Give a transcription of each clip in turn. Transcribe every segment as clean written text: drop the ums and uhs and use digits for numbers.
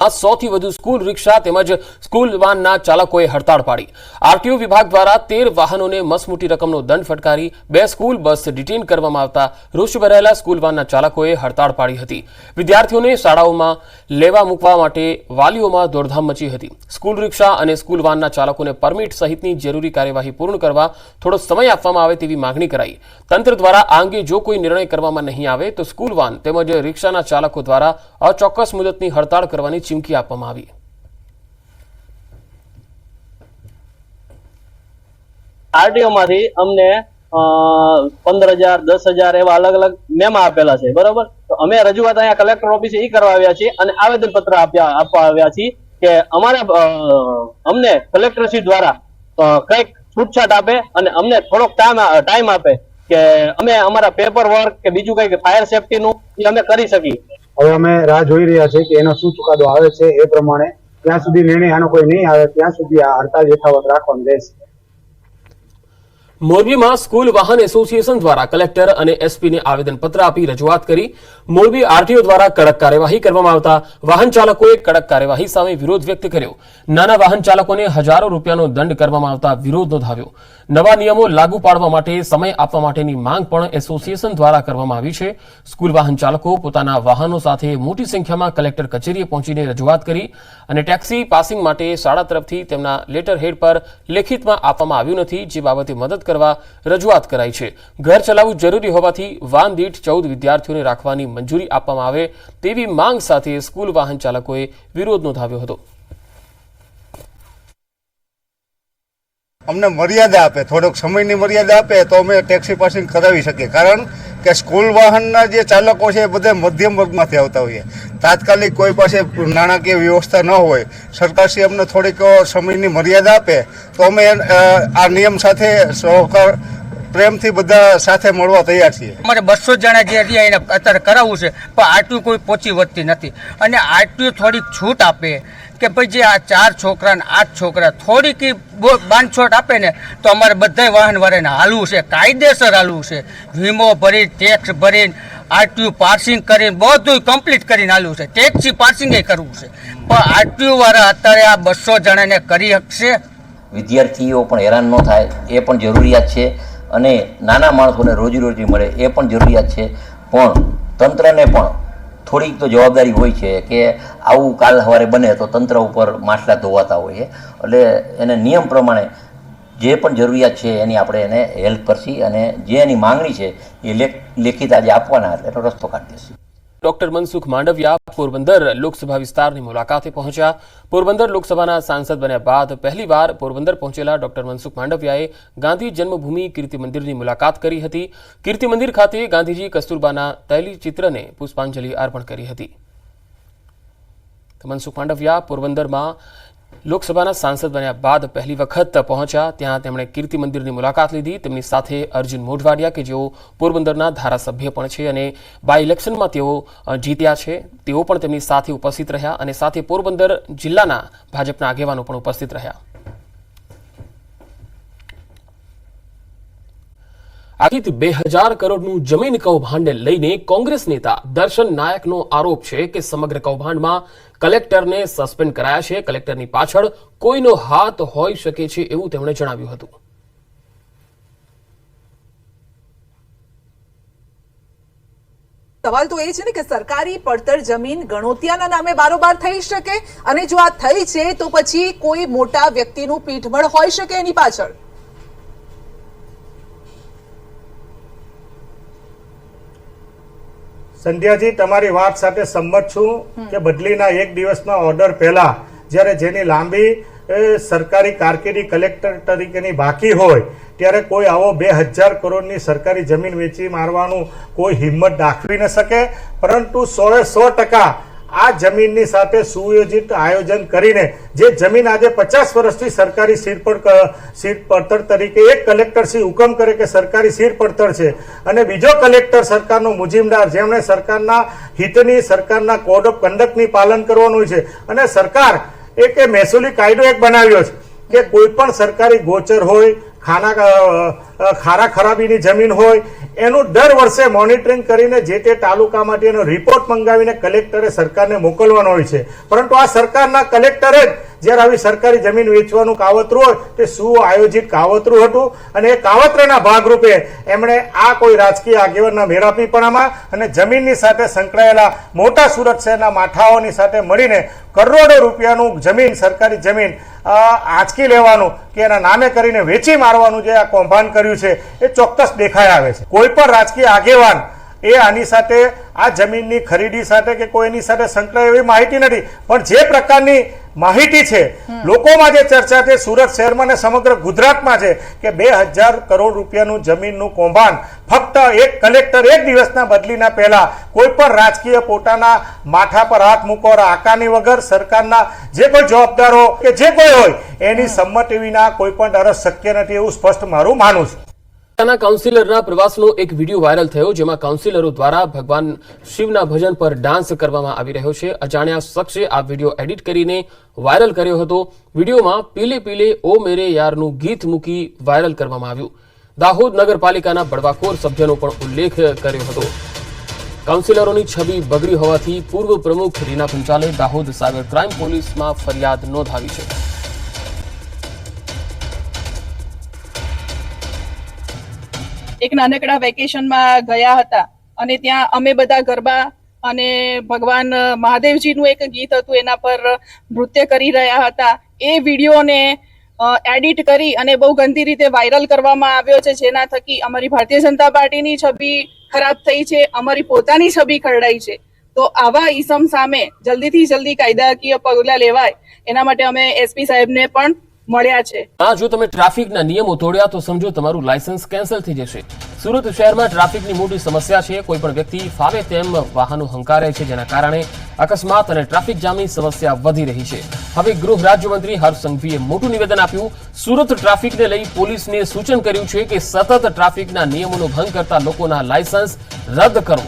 100 થી વધુ સ્કૂલ રિક્ષા તેમજ સ્કૂલ વાનના ચાલકોએ હડતાળ પાડી। આરટીઓ વિભાગ દ્વારા 13 વાહનોને મસમોટી રકમનો દંડ ફટકારી 2 સ્કૂલ બસ ડિટેન કરવામાં આવતા રોષ ભરાયેલા સ્કૂલ વાનના ચાલકોએ હડતાળ પાડી હતી। વિદ્યાર્થીઓને શાળાઓમાં લેવા મૂકવા માટે વાલીઓમાં દોડધામ મચી હતી। સ્કૂલ રિક્ષા અને સ્કૂલ વાનના ચાલકોને પરમિટ સહિતની જરૂરી કાર્યવાહી પૂર્ણ કરવા થોડો સમય આપવામાં આવે તેવી માંગણી કરાઈ। તંત્ર દ્વારા આ અંગે જો કોઈ નિર્ણય કરવામાં નહીં આવે તો સ્કૂલ વાન તેમજ રિક્ષાના ચાલકો દ્વારા અચોક્કસ મુદતની હડતાળ કરવાની ચીમકી આપવામાં આવી। આરટીઓ માંથી અમને 15,000 10,000 એવા અલગ અલગ મેમા આપેલા છે, બરોબર। તો અમે રજૂઆત અહીંયા કલેક્ટર ઓફિસે ઈ કરવા આવ્યા છીએ અને આવેદન પત્ર આપવા આવ્યા છીએ કે અમને કલેક્ટરશ્રી દ્વારા કંઈક છૂટછાટ આપે અને અમને થોડોક ટાઈમ આપે કે અમે અમારા પેપર વર્ક કે બીજું કંઈક ફાયર સેફટી નું અમે કરી શકીએ। હવે અમે રાહ જોઈ રહ્યા છીએ કે એનો શું ચુકાદો આવે છે એ પ્રમાણે ત્યાં સુધી નિર્ણય આનો કોઈ નહીં આવે ત્યાં સુધી આ હડતાળ યથાવત રાખવાનું રહેશે। મોરબીમાં સ્કૂલ વાહન એસોસિએશન દ્વારા કલેક્ટર અને એસપીને આવેદનપત્ર આપી રજૂઆત કરી। મોરબી આરટીઓ દ્વારા કડક કાર્યવાહી કરવામાં આવતા વાહન ચાલકોએ કડક કાર્યવાહી સામે વિરોધ વ્યક્ત કર્યો। નાના વાહન ચાલકોને હજારો રૂપિયાનો દંડ કરવામાં આવતા વિરોધ નોંધાવ્યો। નવા નિયમો લાગુ પાડવા માટે સમય આપવા માટેની માંગ પણ એસોસિએશન દ્વારા કરવામાં આવી છે। સ્કૂલ વાહન ચાલકો પોતાના વાહનો સાથે મોટી સંખ્યામાં કલેક્ટર કચેરીએ પહોંચીને રજૂઆત કરી અને ટેક્સી પાસિંગ માટે શાળા તરફથી તેમના લેટર હેડ પર લેખિતમાં આપવામાં આવ્યું નથી, જે બાબતે મદદ કરવા રજૂઆત કરાઈ છે। ઘર ચલાવવું જરૂરી હોવાથી વાન દીઠ 14 વિદ્યાર્થીઓને રાખવાની મંજૂરી આપવામાં આવે તેવી માંગ સાથે સ્કૂલ વાહન ચાલકોએ વિરોધ નોંધાવ્યો હતો। અમને મર્યાદા આપે, થોડોક સમયની મર્યાદા આપે તો અમે ટેક્સી પાસિંગ કરાવી શકીએ, કારણ કે સ્કૂલ વાહનના જે ચાલકો છે એ બધા મધ્યમ વર્ગમાંથી આવતા હોઈએ। તાત્કાલિક કોઈ પાસે નાણાકીય વ્યવસ્થા ન હોય, સરકારશ્રી અમને થોડીક સમયની મર્યાદા આપે તો અમે આ નિયમ સાથે સહકાર પ્રેમથી બધા સાથે મળવા તૈયાર છીએ। અમારે 200 જણા જે રહ્યા એને અત્યારે કરાવવું છે, પણ આરટીઓ કોઈ પહોંચી વધતી નથી અને આરટીઓ થોડીક છૂટ આપે કે ભાઈ જે આ 4 છોકરા ને 8 છોકરા થોડીક બાંધછોડ આપે ને તો અમારે બધા વાહન વાળાને હાલવું છે, કાયદેસર હાલવું છે, વીમો ભરી ટેક્સ ભરીને આરટીઓ પાર્સિંગ કરીને બધું કમ્પ્લીટ કરીને હાલવું છે, ટેક્સી પાર્સિંગ કરવું છે, પણ આરટીઓ વાળા અત્યારે આ 200 જણાને કરી શકશે। વિદ્યાર્થીઓ પણ હેરાન ન થાય એ પણ જરૂરિયાત છે અને નાના માણસોને રોજીરોટી મળે એ પણ જરૂરિયાત છે, પણ તંત્રને પણ થોડીક તો જવાબદારી હોય છે કે આવું કાલ સવારે બને તો તંત્ર ઉપર માછલા ધોવાતા હોય છે, એટલે એને નિયમ પ્રમાણે જે પણ જરૂરિયાત છે એની આપણે એને હેલ્પ કરશી અને જે એની માંગણી છે એ લેખિત આજે આપવાના એનો રસ્તો કાઢી દેશે। ડોક્ટર મનસુખ માંડવિયા પોરબંદર લોકસભા વિસ્તારની મુલાકાતે પહોંચ્યા। પોરબંદર લોકસભાના સાંસદ બન્યા બાદ પહેલીવાર પોરબંદર પહોંચેલા ડોક્ટર મનસુખ માંડવિયાએ ગાંધી જન્મભૂમિ કીર્તિ મંદિરની મુલાકાત કરી હતી। કીર્તિ મંદિર ખાતે ગાંધીજી કસ્તુરબાના તૈલીચિત્રને પુષ્પાંજલિ અર્પણ કરી હતી। મનસુખ માંડવિયા પોરબંદરમાં લોકસભાના સાંસદ બન્યા બાદ પહેલી વખત પહોંચ્યા। ત્યાં તેમણે કીર્તિ મંદિરની મુલાકાત લીધી। તેમની સાથે અર્જુન મોઢવાડિયા કે જેઓ પોરબંદરના ધારાસભ્ય પણ છે અને બાય ઇલેક્શનમાં તેઓ જીત્યા છે, તેઓ પણ તેમની સાથે ઉપસ્થિત રહ્યા અને સાથે પોરબંદર જિલ્લાના ભાજપના આગેવાનો પણ ઉપસ્થિત રહ્યા। આખી 2000 કરોડનું જમીન કૌભાંડને લઈને કોંગ્રેસ નેતા દર્શન નાયકનો આરોપ છે કે સમગ્ર કૌભાંડમાં કલેક્ટરને સસ્પેન્ડ કરાયા છે। કલેક્ટરની પાછળ કોઈનો હાથ હોઈ શકે છે એવું તેમણે જણાવ્યું હતું। સવાલ તો એ છે ને કે સરકારી પડતર જમીન ગણોતિયાના નામે બારોબાર થઈ શકે અને જો આ થઈ છે તો પછી કોઈ મોટા વ્યક્તિનું પીઠબળ હોઈ શકે એની પાછળ। સંધ્યાજી, તમારી વાત સાથે સંમત છું કે બદલીના 1 દિવસના ઓર્ડર પહેલા જ્યારે જેની લાંબી સરકારી કારકિર્દી કલેક્ટર તરીકેની બાકી હોય ત્યારે કોઈ આવો 2000 કરોડની સરકારી જમીન વેચી મારવાનું કોઈ હિંમત દાખવી ન શકે, પરંતુ 100% આ જમીનની સાથે સુયોજિત આયોજન કરીને જે જમીન આજે 50 વર્ષથી સરકારી સીડ પડતર તરીકે એક કલેક્ટરશ્રી હુકમ કરે કે સરકારી સીડ પડતર છે અને બીજો કલેક્ટર સરકારનો મુજીમદાર જેમણે સરકારના હિતની સરકારના કોડ ઓફ કન્ડક્ટની પાલન કરવાનું છે અને સરકાર એક મહેસૂલી કાયદો એક બનાવ્યો છે કે કોઈ પણ સરકારી ગોચર હોય, ખારા ખરાબીની જમીન હોય એનું દર વર્ષે મોનિટરિંગ કરીને જે તે તાલુકા માટે એનો રિપોર્ટ મંગાવીને કલેક્ટરે સરકારને મોકલવાનો હોય છે. પરંતુ આ સરકારના કલેક્ટરે જ જ્યારે આવી સરકારી જમીન વેચવાનું કાવતરું હોય તે સુઆયોજિત કાવતરું હતું અને એ કાવતરાના ભાગરૂપે એમણે આ કોઈ રાજકીય આગેવાનના મેળાપીપણામાં અને જમીનની સાથે સંકળાયેલા મોટા સુરત શહેરના માથાઓની સાથે મળીને કરોડો રૂપિયાનું જમીન, સરકારી જમીન આંચકી લેવાનું કે એના નામે કરીને વેચી મારવાનું જે આ કૌભાંડ કર્યું છે એ ચોક્કસ દેખાઈ આવે છે. કોઈ પણ રાજકીય આગેવાન એ આની સાથે, આ જમીનની ખરીદી સાથે કે કોઈની સાથે સંકળાય એવી માહિતી નથી, પણ જે પ્રકારની માહિતી છે, લોકોમાં જે ચર્ચા છે સુરત શહેરમાં ને સમગ્ર ગુજરાતમાં છે કે 2000 કરોડ રૂપિયાનું જમીનનું કૌભાંડ ફક્ત એક કલેક્ટર એક દિવસના બદલીના પહેલા કોઈ પણ રાજકીય પોતાના માથા પર હાથ મૂકો આકાની વગર સરકારના જે કોઈ જવાબદારો કે જે કોઈ હોય એની સંમતિ વિના કોઈ પણ તરફ શક્ય નથી, એવું સ્પષ્ટ મારું માનવું છે. કાઉન્સિલરના પ્રવાસનો એક વિડીયો વાયરલ થયો, જેમાં કાઉન્સિલરો દ્વારા ભગવાન શિવના ભજન પર ડાન્સ કરવામાં આવી રહ્યો છે. અજાણ્યા શખ્સે આ વિડીયો એડિટ કરીને વાયરલ કર્યો હતો. વિડીયોમાં પીલે પીલે ઓ મેરે યારનું ગીત મૂકી વાયરલ કરવામાં આવ્યું. દાહોદ નગરપાલિકાના બળવાખોર સભ્યનો પણ ઉલ્લેખ કર્યો હતો. કાઉન્સિલરોની છબી બગડી હોવાથી પૂર્વ પ્રમુખ રીના પંચાલે દાહોદ સાયબર ક્રાઇમ પોલીસમાં ફરિયાદ નોંધાવી છે. એક નાનકડા વેકેશનમાં ગયા હતા અને ત્યાં અમે બધા ગરબા અને ભગવાન મહાદેવજીનું એક ગીત હતું એના પર નૃત્ય કરી રહ્યા હતા. એ વિડીયોને એડિટ કરી અને બહુ ગંદી રીતે વાયરલ કરવામાં આવ્યો છે, જેના થકી અમારી ભારતીય જનતા પાર્ટીની છબી ખરાબ થઈ છે, અમારી પોતાની છબી ખરડાઈ છે. તો આવા ઈસમ સામે જલ્દીથી જલ્દી કાયદાકીય પગલાં લેવાય એના માટે અમે એસપી સાહેબને પણ મળ્યા છે. જો તમે ટ્રાફિકના નિયમો તોડ્યા તો સમજો તમારું લાયસન્સ કેન્સલ થઈ જશે. સુરત શહેરમાં ટ્રાફિકની મોટી સમસ્યા છે. કોઈ પણ વ્યક્તિ ફાવે તેમ વાહનો હંકારે છે, જેના કારણે અકસ્માત અને ટ્રાફિક જામની સમસ્યા વધી રહી છે. હવે ગૃહ રાજ્યમંત્રી હર્ષ સંઘવીએ મોટું નિવેદન આપ્યું. સુરત ટ્રાફિકને લઈ પોલીસને સૂચન કર્યું છે કે સતત ટ્રાફિકના નિયમોનો ભંગ કરતા લોકોના લાયસન્સ રદ કરો.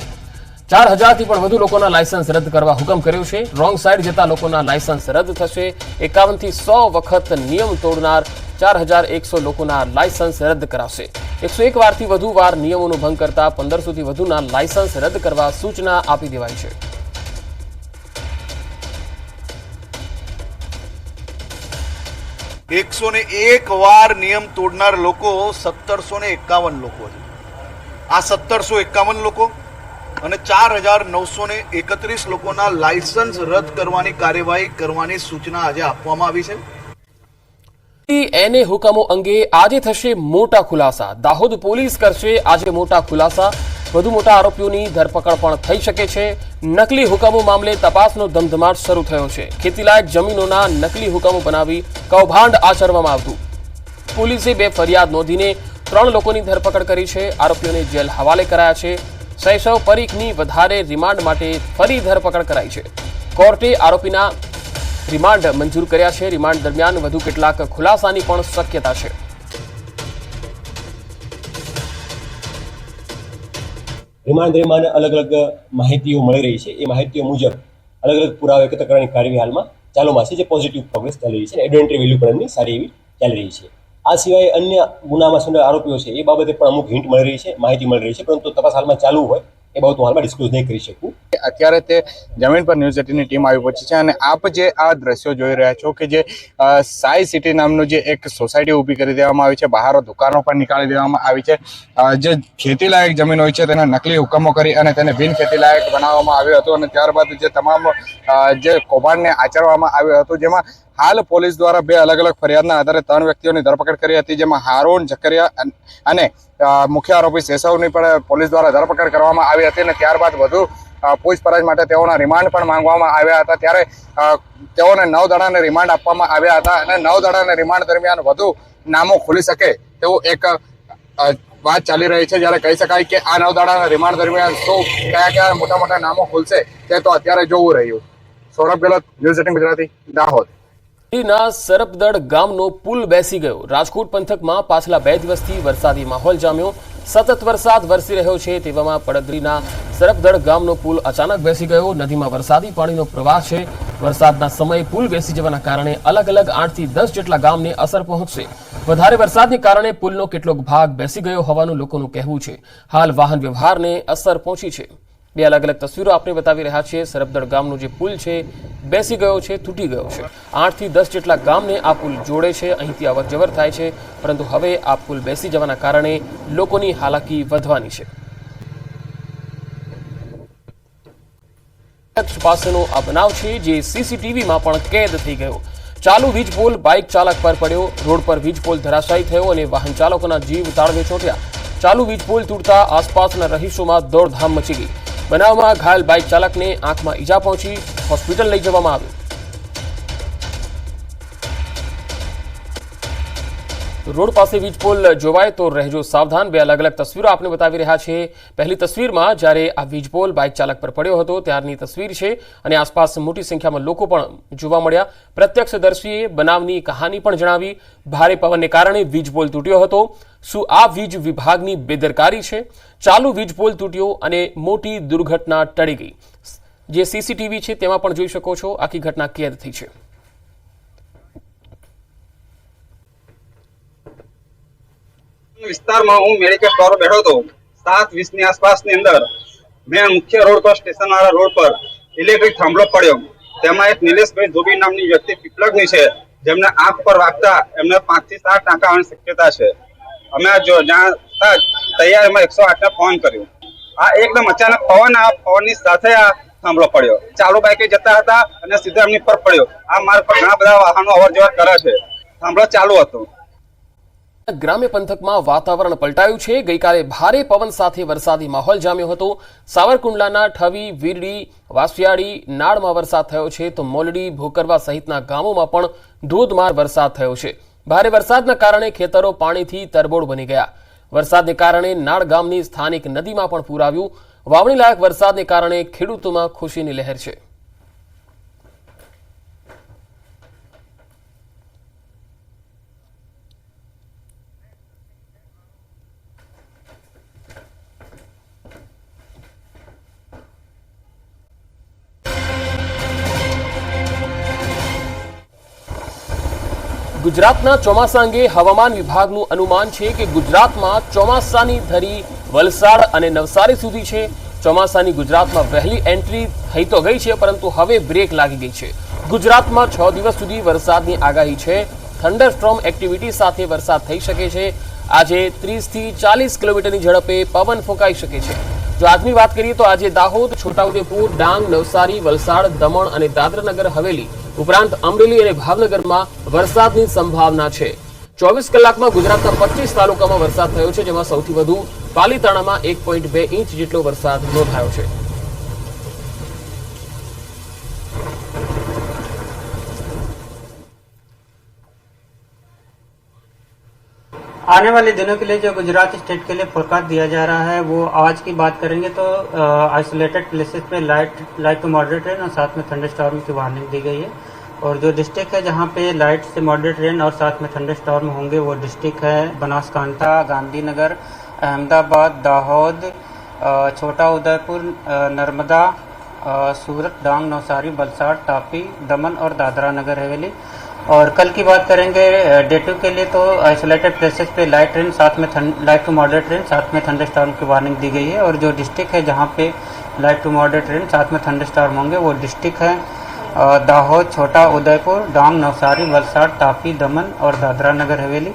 4000 થી પણ વધુ લોકોના લાયસન્સ રદ કરવા હુકમ કર્યો છે. રોંગ સાઈડ જતા લોકોના લાયસન્સ રદ થશે. 51 થી 100 વખત નિયમ તોડનાર 4100 લોકોના લાયસન્સ રદ કરાશે. 101 વારથી વધુ વાર નિયમોનો ભંગ કરતા 1500 થી વધુના લાયસન્સ રદ કરવા સૂચના આપી દેવાઈ છે. એકસો ને એક વાર નિયમ તોડનાર લોકો 1751 લોકો છે. આ 1751 લોકો અને 4931 લોકોના લાયસન્સ રદ કરવાની કાર્યવાહી કરવાની સૂચના આજે આપવામાં આવી છે. એને હુકમો અંગે આજે થશે મોટા ખુલાસા. દાહોદ પોલીસ કરશે આજે મોટા ખુલાસા. વધુ મોટા આરોપીઓની ધરપકડ પણ થઈ શકે છે. નકલી હુકમો મામલે તપાસનો ધમધમાટ શરૂ થયો છે. ખેતીલાયક જમીનોના નકલી હુકમો બનાવી કૌભાંડ આચરવામાં આવતું. પોલીસે 2 ફરિયાદ નોંધીને 3 લોકોની ધરપકડ કરી છે. આરોપીઓને જેલ હવાલે કરાયા છે. શૈશવ પરીખની વધારે રિમાન્ડ માટે ફરી ધરપકડ કરાઈ છે. કોર્ટે આરોપીના રિમાન્ડ મંજૂર કર્યા છે. રિમાન્ડ દરમિયાન વધુ કેટલાક ખુલાસાની પણ શક્યતા છે. રિમાન્ડ દરમિયાન અલગ અલગ માહિતીઓ મળી રહી છે. એ માહિતીઓ મુજબ અલગ અલગ પુરાવા એકત્ર કરવાની કાર્યવાહી હાલમાં ચાલુમાં છે, જે પોઝિટિવ પ્રોગ્રેસ ચાલી રહી છે. એડવેન્ટરી વેલ્યુ પણ એમની સારી એવી ચાલી રહી છે. આ સિવાય અન્ય ગુનામાં સંડોવાયેલા આરોપીઓ છે એ બાબતે પણ અમુક હિન્ટ મળી રહી છે, માહિતી મળી રહી છે, પરંતુ તપાસ હાલમાં ચાલુ હોય એ બાબત હું હાલમાં ડિસ્ક્લોઝ નહીં કરી શકું. અત્યારે તે જમીન પર ન્યૂઝ 18ની ટીમ આવી પહોંચી છે અને આપ જે આ દ્રશ્યો જોઈ રહ્યા છો કે જે સાઈ સિટી નામનું જે એક સોસાયટી ઊભી કરી દેવામાં આવી છે, બહાર દુકાનો પણ નીકાળી દેવામાં આવી છે. જે ખેતીલાયક જમીન હોય છે તેના નકલી હુકમો કરી અને તેને બિન ખેતીલાયક બનાવવામાં આવ્યું હતું અને ત્યારબાદ જે તમામ જે કૌભાંડને આચરવામાં આવ્યું હતું, જેમાં હાલ પોલીસ દ્વારા 2 અલગ અલગ ફરિયાદના આધારે 3 વ્યક્તિઓની ધરપકડ કરી હતી, જેમાં હારૂન ઝકરિયા અને મુખ્ય આરોપી શેષવની પણ પોલીસ દ્વારા ધરપકડ કરવામાં આવી હતી અને ત્યારબાદ વધુ પૂછપરછ માટે તેઓના રિમાન્ડ પણ માંગવામાં આવ્યા હતા. ત્યારે તેઓને 9 દાડાના રિમાન્ડ આપવામાં આવ્યા હતા અને 9 દાડાના રિમાન્ડ દરમિયાન વધુ નામો ખુલી શકે તેવું એક વાત ચાલી રહી છે. જ્યારે કહી શકાય કે આ 9 દાડાના રિમાન્ડ દરમિયાન કયા મોટા મોટા નામો ખુલશે તે તો અત્યારે જોવું રહ્યું. સૌરભ ગેહલોત, ન્યૂઝ 18 ગુજરાતી, દાહોદ. સરપદળ ગામનો પુલ બેસી ગયો. રાજકોટ પંથકમાં પાછલા 2 દિવસથી વરસાદી માહોલ જામ્યો. સતત વરસાદ વરસી રહ્યો છે તેવામાં પડદરીના સરપદળ ગામનો પુલ અચાનક બેસી ગયો. નદીમાં વરસાદી પાણીનો પ્રવાહ છે. વરસાદના સમયે પુલ બેસી જવાના કારણે અલગ અલગ 8 થી 10 જેટલા ગામને અસર પહોંચશે. વધારે વરસાદને કારણે પુલનો કેટલોક ભાગ બેસી ગયો હોવાનું લોકોનું કહેવું છે. હાલ વાહન વ્યવહારને અસર પહોંચી છે. બે અલગ અલગ તસવીરો આપણે બતાવી રહ્યા છીએ. સરપદળ ગામનો જે પુલ છે બેસી ગયો છે, તૂટી ગયો છે. 8 થી 10 જેટલા ગામને આ પુલ જોડે છે. અહીંથી અવર જવર થાય છે, પરંતુ હવે આ પુલ બેસી જવાના કારણે લોકોની હાલાકી વધવાની છે. પાસેનો આ બનાવ છે જે સીસીટીવીમાં પણ કેદ થઈ ગયો. ચાલુ વીજ પોલ બાઇક ચાલક પર પડ્યો. રોડ પર વીજ પોલ ધરાશાયી થયો અને વાહન ચાલકોના જીવ તાળવે ચોંટ્યા. ચાલુ વીજ પોલ તૂટતા આસપાસના રહીશોમાં દોડધામ મચી ગઈ. બનાવમાં ઘાયલ બાઇક ચાલકને આંખમાં ઈજા પહોંચી હોસ્પિટલ લઈ જવામાં આવ્યો. રોડ પાસે વીજ પોલ જોવાય તો રહેજો સાવધાન. બે અલગ અલગ તસવીરો આપણે બતાવી રહ્યા છીએ. પહેલી તસવીરમાં જ્યારે આ વીજ પોલ બાઇક ચાલક પર પડ્યો હતો ત્યારની તસવીર છે અને આસપાસ મોટી સંખ્યામાં લોકો પણ જોવા મળ્યા. પ્રત્યક્ષદર્શીએ બનાવની કહાની પણ જણાવી. ભારે પવનને કારણે વીજ પોલ તૂટ્યો હતો. શું આ વીજ વિભાગની બેદરકારી છે? ચાલુ વીજ પોલ તૂટ્યો અને મોટી દુર્ઘટના ટળી ગઈ. જે સીસીટીવી છે તેમાં પણ જોઈ શકો છો આખી ઘટના કેદ થઈ છે. વિસ્તારમાં હું મેડિકલ સ્ટોર બેઠો હતો 7:20 ની આસપાસની અંદર મેં મુખ્ય રોડ પર સ્ટેશન વાળા રોડ પર ઇલેક્ટ્રિક થાંભલો પડ્યો. તેમાં એક નિલેશભાઈ ધોબી નામની વ્યક્તિ પીપળકની છે, જેમને આંખ પર વાગતા એમને 5 થી 7 ટાંકા આવવાની શક્યતા છે. અમે જાણતા તૈયારીમાં 108 ને ફોન કર્યો. આ એકદમ અચાનક પવનની સાથે આ થાંભલો પડ્યો. ચાલુ બાઇકે જતા હતા અને સીધા એમની પર પડ્યો. આ માર્ગ પર ઘણા બધા વાહનો અવર જવર કરે છે. થાંભલો ચાલુ હતો. ગ્રામ્ય પંથકમાં વાતાવરણ પલટાયું છે. ગઈકાલે ભારે પવન સાથે વરસાદી માહોલ જામ્યો હતો. સાવરકુંડલાના ઠવી, વીરડી, વાસિયાડી, નાળમાં વરસાદ થયો છે તો મોલડી, ભોકરવા સહિતના ગામોમાં પણ ધોધમાર વરસાદ થયો છે. ભારે વરસાદના કારણે ખેતરો પાણીથી તરબોળ બની ગયા. વરસાદને કારણે નાળ ગામની સ્થાનિક નદીમાં પણ પૂર આવ્યું. વાવણી લાયક વરસાદને કારણે ખેડૂતોમાં ખુશીની લહેર છે. ગુજરાતના ચોમાસા અંગે હવામાન વિભાગનું અનુમાન છે કે ગુજરાતમાં ચોમાસાની ધરી વલસાડ અને નવસારી સુધી છે. ચોમાસાની ગુજરાતમાં વહેલી એન્ટ્રી થઈ તો ગઈ છે, પરંતુ હવે બ્રેક લાગી ગઈ છે. ગુજરાતમાં 6 દિવસ સુધી વરસાદની આગાહી છે. થંડરસ્ટોર્મ એક્ટિવિટી સાથે વરસાદ થઈ શકે છે. આજે 30 થી 40 કિલોમીટરની ઝડપે પવન ફૂંકાઈ શકે છે. જો આજની વાત કરીએ તો આજે દાહોદ, છોટાઉદેપુર, ડાંગ, નવસારી, વલસાડ, દમણ અને દાદરાનગર હવેલી ઉપરાંત અમરેલી અને ભાવનગરમાં વરસાદની સંભાવના છે. 24 કલાકમાં ગુજરાતના 25 તાલુકામાં વરસાદ થયો છે, જેમાં સૌથી વધુ પાલીતાણામાં 1.2 ઇંચ જેટલો વરસાદ નોંધાયો છે. आने वाले दिनों के लिए जो गुजरात स्टेट के लिए फोरकास्ट दिया जा रहा है वो आज की बात करेंगे तो आइसोलेटेड प्लेसेस पे लाइट टू मॉडरेट रेन और साथ में थंडरस्टॉर्म की वार्निंग दी गई है. और जो डिस्ट्रिक्ट है जहाँ पे लाइट से मॉडरेट रेन और साथ में थंडरस्टॉर्म होंगे वो डिस्ट्रिक्ट है बनासकांठा, गांधीनगर, अहमदाबाद, दाहोद, छोटा उदयपुर, नर्मदा, सूरत, डांग, नवसारी, वलसाड, तापी, दमन और दादरा नगर हवेली. और कल की बात करेंगे डे 2 के लिए तो आइसोलेटेड प्लेसेस पे लाइट रेन साथ में लाइट टू मॉडरेट रेन साथ में थंडरस्टॉर्म की वार्निंग दी गई है. और जो डिस्ट्रिक्ट है जहाँ पे लाइट टू मॉडरेट रेन साथ में थंडरस्टॉर्म होंगे वो डिस्ट्रिक्ट है दाहोद, छोटा उदयपुर, डांग, नवसारी, वलसाड, तापी, दमन और दादरा नगर हवेली.